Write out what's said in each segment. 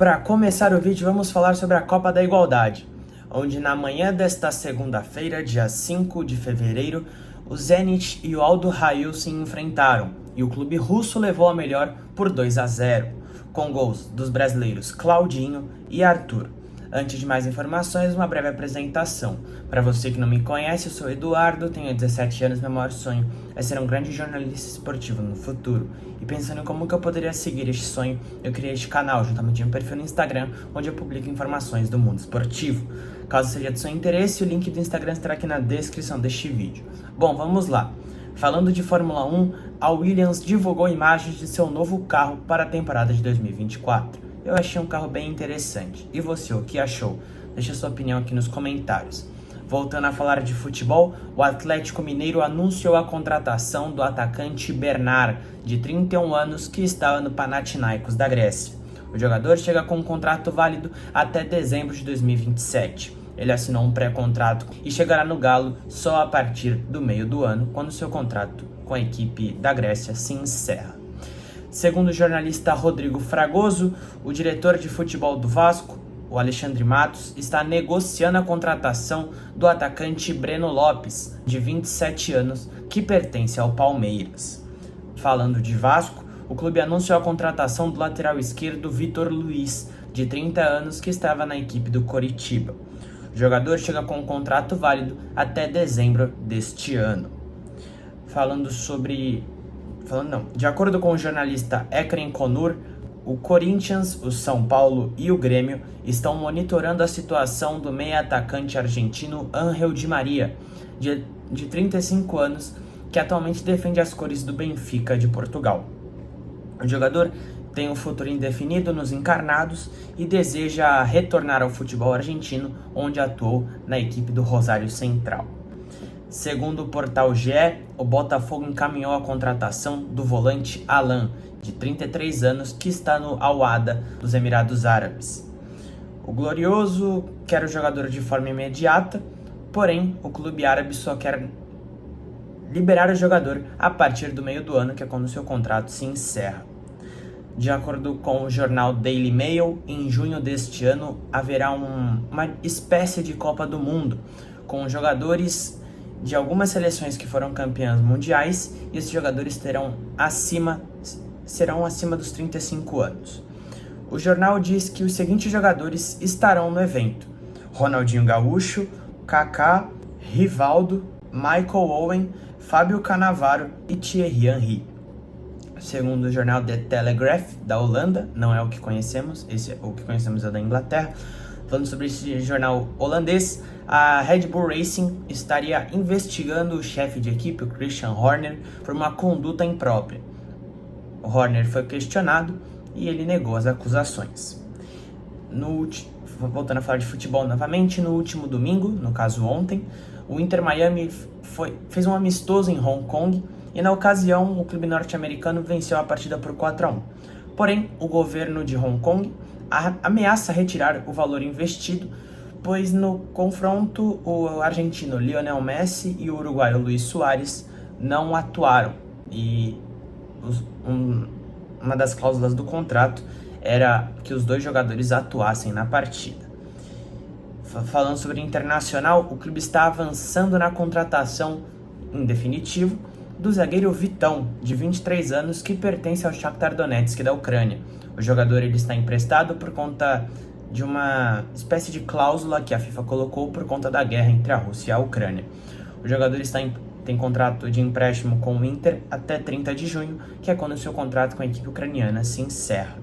Para começar o vídeo, vamos falar sobre a Copa da Igualdade, onde na manhã desta segunda-feira, dia 5 de fevereiro, o Zenit e o Aldo Rail se enfrentaram e o clube russo levou a melhor por 2-0, com gols dos brasileiros Claudinho e Arthur. Antes de mais informações, uma breve apresentação. Para você que não me conhece, eu sou Eduardo, tenho 17 anos, meu maior sonho é ser um grande jornalista esportivo no futuro. E pensando em como que eu poderia seguir este sonho, eu criei este canal, juntamente com um perfil no Instagram, onde eu publico informações do mundo esportivo. Caso seja de seu interesse, o link do Instagram estará aqui na descrição deste vídeo. Bom, vamos lá. Falando de Fórmula 1, a Williams divulgou imagens de seu novo carro para a temporada de 2024. Eu achei um carro bem interessante. E você, o que achou? Deixa sua opinião aqui nos comentários. Voltando a falar de futebol, o Atlético Mineiro anunciou a contratação do atacante Bernard, de 31 anos, que estava no Panathinaikos da Grécia. O jogador chega com um contrato válido até dezembro de 2027. Ele assinou um pré-contrato e chegará no Galo só a partir do meio do ano, quando seu contrato com a equipe da Grécia se encerra. Segundo o jornalista Rodrigo Fragoso, o diretor de futebol do Vasco, o Alexandre Matos, está negociando a contratação do atacante Breno Lopes, de 27 anos, que pertence ao Palmeiras. Falando de Vasco, o clube anunciou a contratação do lateral esquerdo Vitor Luiz, de 30 anos, que estava na equipe do Coritiba. O jogador chega com um contrato válido até dezembro deste ano. De acordo com o jornalista Ekrem Konur, o Corinthians, o São Paulo e o Grêmio estão monitorando a situação do meia-atacante argentino Ángel Di Maria, de 35 anos, que atualmente defende as cores do Benfica de Portugal. O jogador tem um futuro indefinido nos encarnados e deseja retornar ao futebol argentino, onde atuou na equipe do Rosário Central. Segundo o portal GE, o Botafogo encaminhou a contratação do volante Alan, de 33 anos, que está no Al-Wahda dos Emirados Árabes. O Glorioso quer o jogador de forma imediata, porém o clube árabe só quer liberar o jogador a partir do meio do ano, que é quando seu contrato se encerra. De acordo com o jornal Daily Mail, em junho deste ano haverá uma espécie de Copa do Mundo, com jogadores de algumas seleções que foram campeãs mundiais, e esses jogadores serão acima dos 35 anos. O jornal diz que os seguintes jogadores estarão no evento: Ronaldinho Gaúcho, Kaká, Rivaldo, Michael Owen, Fábio Cannavaro e Thierry Henry. Segundo o jornal The Telegraph, da Holanda, não é o que conhecemos, o que conhecemos é da Inglaterra. Falando sobre esse jornal holandês, a Red Bull Racing estaria investigando o chefe de equipe, o Christian Horner, por uma conduta imprópria. O Horner foi questionado e ele negou as acusações. Voltando a falar de futebol novamente, no último domingo, no caso ontem, o Inter Miami fez um amistoso em Hong Kong e na ocasião o clube norte-americano venceu a partida por 4-1. Porém, o governo de Hong Kong ameaça retirar o valor investido, pois no confronto o argentino Lionel Messi e o uruguaio Luis Suárez não atuaram, e uma das cláusulas do contrato era que os dois jogadores atuassem na partida. Falando sobre o Internacional, o clube está avançando na contratação, em definitivo, do zagueiro Vitão, de 23 anos, que pertence ao Shakhtar Donetsk da Ucrânia. O jogador está emprestado por conta de uma espécie de cláusula que a FIFA colocou por conta da guerra entre a Rússia e a Ucrânia. O jogador tem contrato de empréstimo com o Inter até 30 de junho, que é quando o seu contrato com a equipe ucraniana se encerra.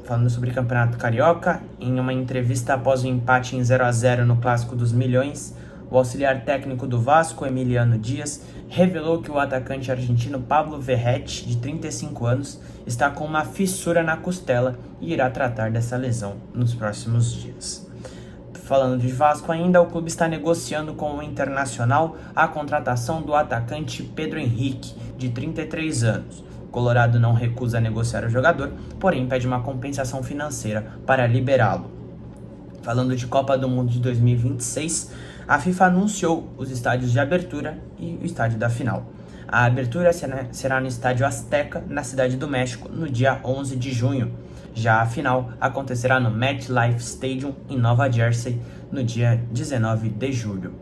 Falando sobre o Campeonato Carioca, em uma entrevista após o empate em 0-0 no Clássico dos Milhões, o auxiliar técnico do Vasco, Emiliano Dias, revelou que o atacante argentino Pablo Verratti, de 35 anos, está com uma fissura na costela e irá tratar dessa lesão nos próximos dias. Falando de Vasco ainda, o clube está negociando com o Internacional a contratação do atacante Pedro Henrique, de 33 anos. O Colorado não recusa negociar o jogador, porém pede uma compensação financeira para liberá-lo. Falando de Copa do Mundo de 2026, a FIFA anunciou os estádios de abertura e o estádio da final. A abertura será no Estádio Azteca, na Cidade do México, no dia 11 de junho. Já a final acontecerá no MetLife Stadium, em Nova Jersey, no dia 19 de julho.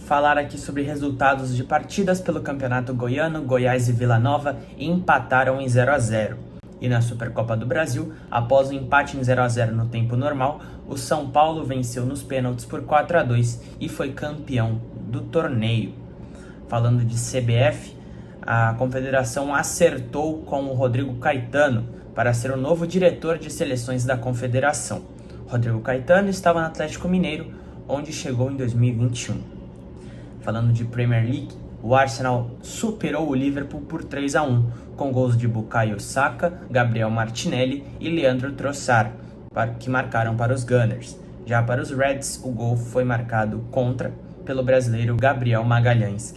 Falar aqui sobre resultados de partidas pelo Campeonato Goiano. Goiás e Vila Nova empataram em 0-0. E na Supercopa do Brasil, após o empate em 0-0 no tempo normal, o São Paulo venceu nos pênaltis por 4-2 e foi campeão do torneio. Falando de CBF, a Confederação acertou com o Rodrigo Caetano para ser o novo diretor de seleções da Confederação. Rodrigo Caetano estava no Atlético Mineiro, onde chegou em 2021. Falando de Premier League, o Arsenal superou o Liverpool por 3-1, com gols de Bukayo Saka, Gabriel Martinelli e Leandro Trossard, que marcaram para os Gunners. Já para os Reds, o gol foi marcado pelo brasileiro Gabriel Magalhães.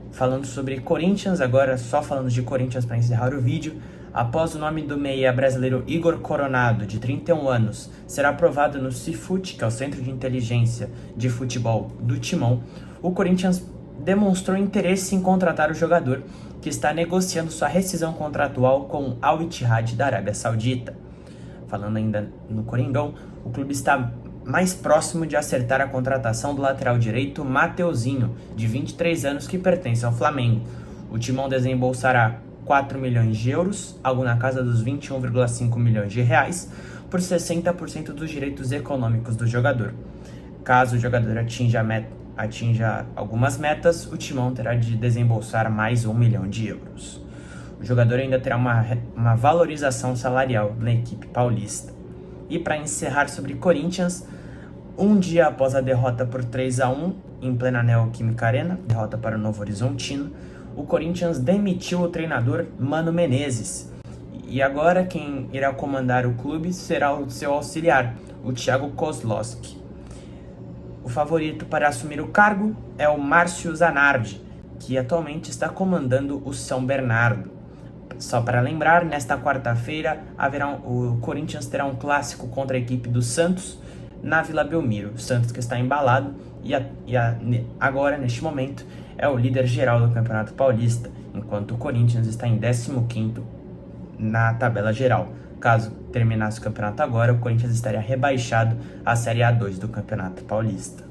Falando sobre Corinthians, agora só falando de Corinthians para encerrar o vídeo, após o nome do meia brasileiro Igor Coronado, de 31 anos, será aprovado no Cifut, que é o Centro de Inteligência de Futebol do Timão, o Corinthians demonstrou interesse em contratar o jogador, que está negociando sua rescisão contratual com o Al Ittihad da Arábia Saudita. Falando ainda no Coringão, o clube está mais próximo de acertar a contratação do lateral direito Mateuzinho, de 23 anos, que pertence ao Flamengo. O Timão desembolsará 4 milhões de euros, algo na casa dos 21,5 milhões de reais, por 60% dos direitos econômicos do jogador. Caso o jogador atinja algumas metas, o Timão terá de desembolsar mais 1 milhão de euros. O jogador ainda terá uma valorização salarial na equipe paulista. E para encerrar sobre Corinthians, um dia após a derrota por 3-1 em plena Neoquímica Arena, derrota para o Novo Horizontino, o Corinthians demitiu o treinador Mano Menezes. E agora quem irá comandar o clube será o seu auxiliar, o Thiago Kozlowski. O favorito para assumir o cargo é o Márcio Zanardi, que atualmente está comandando o São Bernardo. Só para lembrar, nesta quarta-feira o Corinthians terá um clássico contra a equipe do Santos na Vila Belmiro. O Santos, que está embalado agora, neste momento, é o líder geral do Campeonato Paulista, enquanto o Corinthians está em 15º na tabela geral. Caso terminasse o campeonato agora, o Corinthians estaria rebaixado à Série A2 do Campeonato Paulista.